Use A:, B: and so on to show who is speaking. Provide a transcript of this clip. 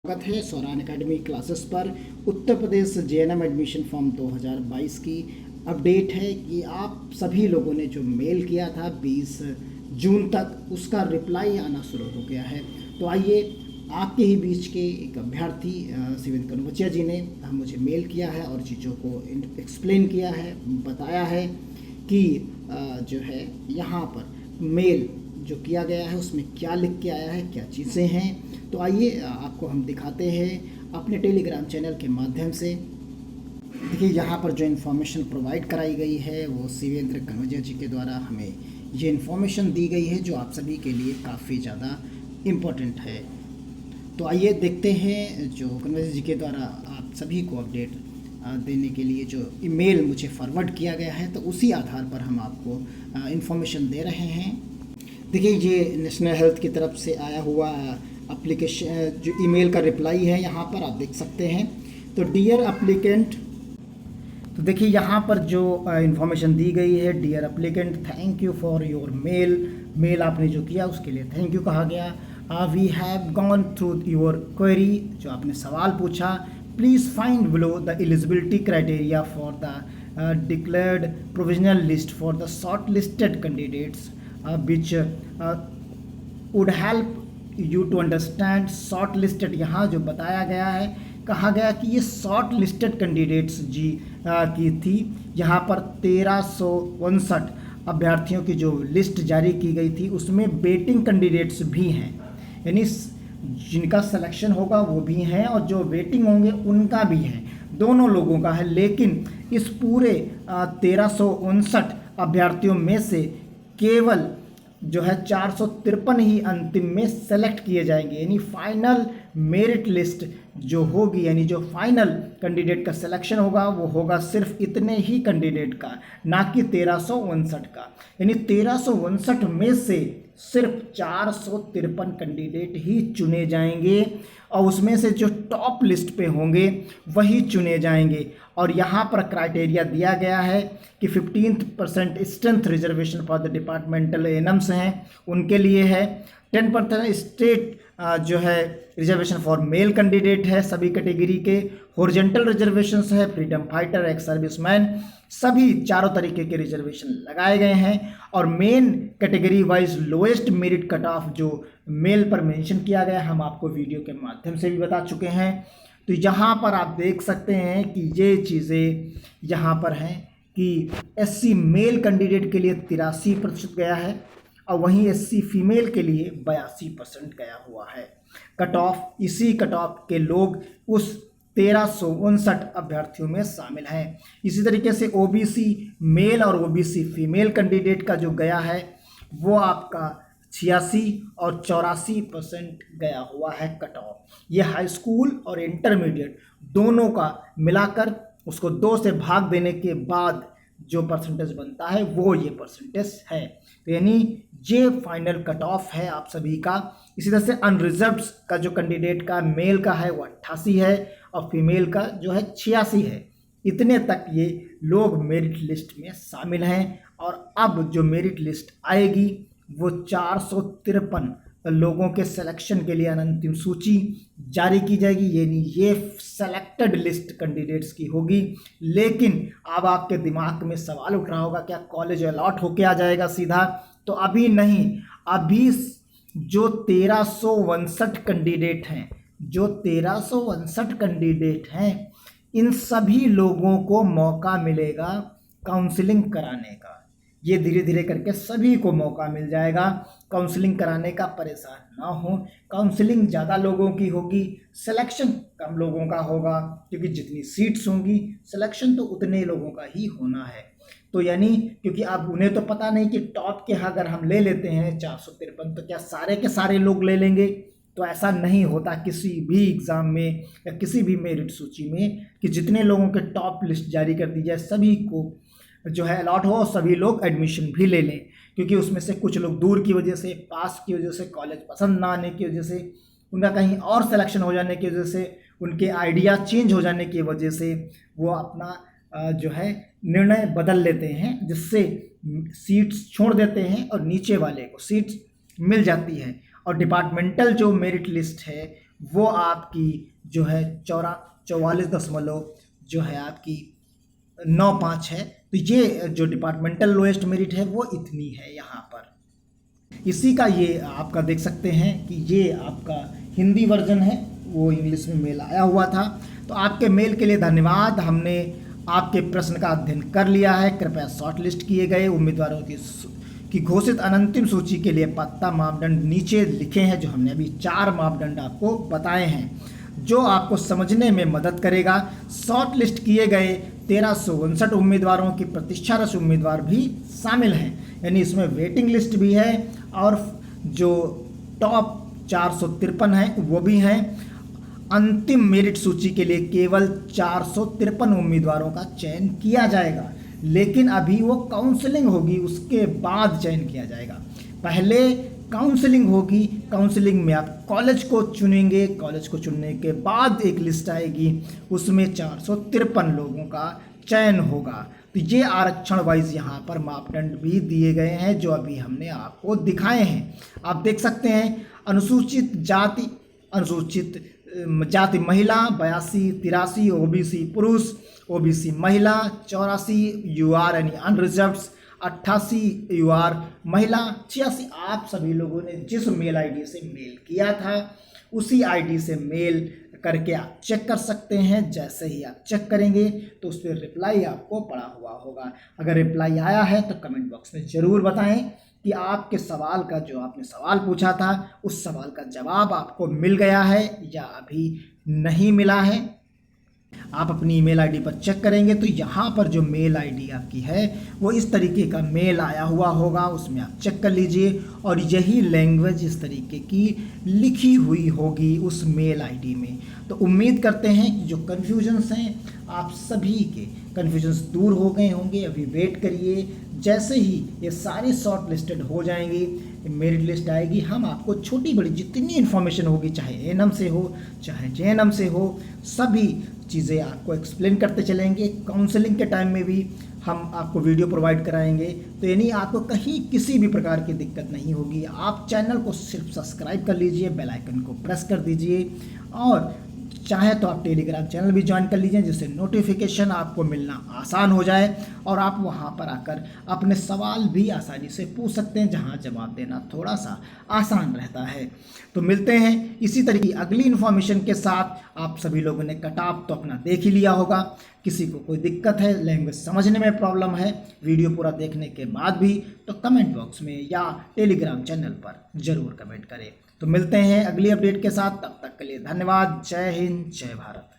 A: स्वागत है सौरान academy classes पर। Uttar Pradesh JNM admission form 2022 की अपडेट है कि आप सभी लोगों ने जो मेल किया था 20 जून तक, उसका रिप्लाई आना शुरू हो गया है। तो आइए, आपके ही बीच के एक अभ्यर्थी शिवेंद्र कनवचिया जी ने मुझे मेल किया है और चीज़ों को एक्सप्लेन किया है, बताया है कि जो है यहाँ पर मेल जो किया गया है उसमें क्या लिख के आया है, क्या चीज़ें हैं। तो आइए आपको हम दिखाते हैं अपने टेलीग्राम चैनल के माध्यम से। देखिए, यहाँ पर जो इन्फॉर्मेशन प्रोवाइड कराई गई है वो शिवेंद्र कनवचिया जी के द्वारा हमें ये इन्फॉर्मेशन दी गई है, जो आप सभी के लिए काफ़ी ज़्यादा इम्पोर्टेंट है। तो आइए देखते हैं जो कनवचिया जी के द्वारा आप सभी को अपडेट देने के लिए जो ईमेल मुझे फॉरवर्ड किया गया है, तो उसी आधार पर हम आपको इन्फॉर्मेशन दे रहे हैं। देखिए, ये नेशनल हेल्थ की तरफ से आया हुआ एप्लीकेशन जो ईमेल का रिप्लाई है, यहाँ पर आप देख सकते हैं। तो डियर एप्लीकेंट, तो देखिए यहाँ पर जो इन्फॉर्मेशन दी गई है, dear applicant, thank you for your mail आपने जो किया उसके लिए थैंक यू कहा गया। We have gone through your query, जो आपने सवाल पूछा। Please find below the eligibility criteria for the declared provisional list for the short listed candidates which would help you to understand short listed. यहाँ जो बताया गया है, कहा गया कि ये शॉर्ट लिस्टेड कैंडिडेट्स जी की थी। यहाँ पर 1359 अभ्यर्थियों की जो लिस्ट जारी की गई थी उसमें वेटिंग कैंडिडेट्स भी हैं, यानी जिनका सिलेक्शन होगा वो भी हैं और जो वेटिंग होंगे उनका भी है, दोनों लोगों का है। लेकिन इस पूरे 1359 अभ्यर्थियों में से केवल जो है 453 ही अंतिम में सेलेक्ट किए जाएंगे, यानी फाइनल मेरिट लिस्ट जो होगी, यानी जो फाइनल कैंडिडेट का सिलेक्शन होगा वो होगा सिर्फ इतने ही कैंडिडेट का, ना कि 1359 का। यानी 1359 में से सिर्फ 453 कैंडिडेट ही चुने जाएंगे और उसमें से जो टॉप लिस्ट पे होंगे वही चुने जाएंगे। और यहाँ पर क्राइटेरिया दिया गया है कि 15% strength reservation for the departmental exams हैं, उनके लिए है। 10% स्टेट जो है रिजर्वेशन फॉर मेल कैंडिडेट है सभी कैटेगरी के। हॉरिजॉन्टल रिजर्वेशंस है फ्रीडम फाइटर, एक्स सर्विसमैन, सभी चारों तरीके के रिजर्वेशन लगाए गए हैं। और main category wise lowest merit cut off जो मेल पर मेंशन किया गया, हम आपको वीडियो के माध्यम से भी बता चुके हैं। तो यहाँ पर आप देख सकते हैं कि ये चीज़ें यहाँ पर हैं कि एससी मेल कैंडिडेट के लिए 83% गया है और वहीं एससी फीमेल के लिए 82% गया हुआ है कट ऑफ। इसी कट ऑफ के लोग उस 1359 अभ्यर्थियों में शामिल हैं। इसी तरीके से ओबीसी मेल और ओबीसी फीमेल कैंडिडेट का जो गया है वो आपका 86 और 84% गया हुआ है कट ऑफ। ये हाई स्कूल और इंटरमीडिएट दोनों का मिलाकर उसको 2 से भाग देने के बाद जो परसेंटेज बनता है वो ये परसेंटेज है। तो यानी ये फाइनल कट ऑफ है आप सभी का। इसी तरह से अनरिजर्व्ड का जो कैंडिडेट का मेल का है वो 88 है और फीमेल का जो है 86 है। इतने तक ये लोग मेरिट लिस्ट में शामिल हैं। और अब जो मेरिट लिस्ट आएगी वो 453 लोगों के सिलेक्शन के लिए अंतिम सूची जारी की जाएगी, यानी ये सेलेक्टेड लिस्ट कैंडिडेट्स की होगी। लेकिन अब आपके दिमाग में सवाल उठ रहा होगा, क्या कॉलेज अलॉट होके आ जाएगा सीधा? तो अभी नहीं, अभी जो 1359 कैंडिडेट हैं, जो 1359 कैंडिडेट हैं, इन सभी लोगों को मौका मिलेगा काउंसलिंग कराने का। ये धीरे धीरे करके सभी को मौका मिल जाएगा काउंसलिंग कराने का। परेशान ना हो, काउंसलिंग ज़्यादा लोगों की होगी, सिलेक्शन कम लोगों का होगा, क्योंकि जितनी सीट्स होंगी सिलेक्शन तो उतने लोगों का ही होना है। तो यानी क्योंकि अब उन्हें तो पता नहीं कि टॉप के अगर हम ले लेते हैं 453 तो क्या सारे के सारे लोग ले लेंगे? तो ऐसा नहीं होता किसी भी एग्ज़ाम में या किसी भी मेरिट सूची में कि जितने लोगों के टॉप लिस्ट जारी कर दी जाए सभी को जो है अलॉट हो और सभी लोग एडमिशन भी ले लें। क्योंकि उसमें से कुछ लोग दूर की वजह से, पास की वजह से, कॉलेज पसंद ना आने की वजह से, उनका कहीं और सिलेक्शन हो जाने की वजह से, उनके आइडिया चेंज हो जाने की वजह से वो अपना जो है निर्णय बदल लेते हैं, जिससे सीट्स छोड़ देते हैं और नीचे वाले को सीट्स मिल जाती है। और डिपार्टमेंटल जो मेरिट लिस्ट है वो आपकी जो है 44 जो है आपकी 95 है। तो ये जो डिपार्टमेंटल लोएस्ट मेरिट है वो इतनी है यहाँ पर। इसी का ये आपका देख सकते हैं कि ये आपका हिंदी वर्जन है, वो इंग्लिश में मेल आया हुआ था। तो आपके मेल के लिए धन्यवाद। हमने आपके प्रश्न का अध्ययन कर लिया है। कृपया शॉर्ट लिस्ट किए गए उम्मीदवारों की घोषित अंतिम सूची के लिए पत्ता मापदंड नीचे लिखे हैं, जो हमने अभी 4 मापदंड आपको बताए हैं, जो आपको समझने में मदद करेगा। शॉर्ट लिस्ट किए गए 1359 उम्मीदवारों की प्रतीक्षारत उम्मीदवार भी शामिल हैं, यानी इसमें वेटिंग लिस्ट भी है और जो टॉप 453 हैं वो भी हैं। अंतिम मेरिट सूची के लिए केवल 453 उम्मीदवारों का चयन किया जाएगा, लेकिन अभी वो काउंसलिंग होगी, उसके बाद चयन किया जाएगा। पहले काउंसलिंग होगी, काउंसलिंग में आप कॉलेज को चुनेंगे, कॉलेज को चुनने के बाद एक लिस्ट आएगी, उसमें 453 लोगों का चयन होगा। तो ये आरक्षण वाइज यहाँ पर मापदंड भी दिए गए हैं, जो अभी हमने आपको दिखाए हैं। आप देख सकते हैं अनुसूचित जाति महिला 82, 83 ओबीसी पुरुष, ओबीसी महिला 84 यूआर यानी अनरिजर्व्ड, 88 यूआर महिला, 86। आप सभी लोगों ने जिस मेल आईडी से मेल किया था उसी आईडी से मेल करके आप चेक कर सकते हैं। जैसे ही आप चेक करेंगे तो उस पर रिप्लाई आपको पड़ा हुआ होगा। अगर रिप्लाई आया है तो कमेंट बॉक्स में ज़रूर बताएं कि आपके सवाल का, जो आपने सवाल पूछा था, उस सवाल का जवाब आपको मिल गया है या अभी नहीं मिला है। आप अपनी ईमेल आईडी पर चेक करेंगे तो यहाँ पर जो मेल आईडी आपकी है वो इस तरीके का मेल आया हुआ होगा, उसमें आप चेक कर लीजिए और यही लैंग्वेज इस तरीके की लिखी हुई होगी उस मेल आईडी में। तो उम्मीद करते हैं कि जो कन्फ्यूजन्स हैं आप सभी के कन्फ्यूजन्स दूर हो गए होंगे। अभी वेट करिए, जैसे ही ये सारी शॉर्ट लिस्टेड हो जाएंगी, मेरिट लिस्ट आएगी, हम आपको छोटी बड़ी जितनी इन्फॉर्मेशन होगी, चाहे एएनएम से हो चाहे जेएनएम से हो, सभी चीज़ें आपको एक्सप्लेन करते चलेंगे। काउंसलिंग के टाइम में भी हम आपको वीडियो प्रोवाइड कराएंगे, तो यानी आपको कहीं किसी भी प्रकार की दिक्कत नहीं होगी। आप चैनल को सिर्फ सब्सक्राइब कर लीजिए, बेल आइकन को प्रेस कर दीजिए और चाहे तो आप टेलीग्राम चैनल भी ज्वाइन कर लीजिए, जिससे नोटिफिकेशन आपको मिलना आसान हो जाए और आप वहां पर आकर अपने सवाल भी आसानी से पूछ सकते हैं, जहां जवाब देना थोड़ा सा आसान रहता है। तो मिलते हैं इसी तरह की अगली इन्फॉर्मेशन के साथ। आप सभी लोगों ने कट ऑफ तो अपना देख ही लिया होगा। किसी को कोई दिक्कत है, लैंग्वेज समझने में प्रॉब्लम है वीडियो पूरा देखने के बाद भी, तो कमेंट बॉक्स में या टेलीग्राम चैनल पर ज़रूर कमेंट करें। तो मिलते हैं अगली अपडेट के साथ, तब तक के लिए धन्यवाद। जय हिंद, जय भारत।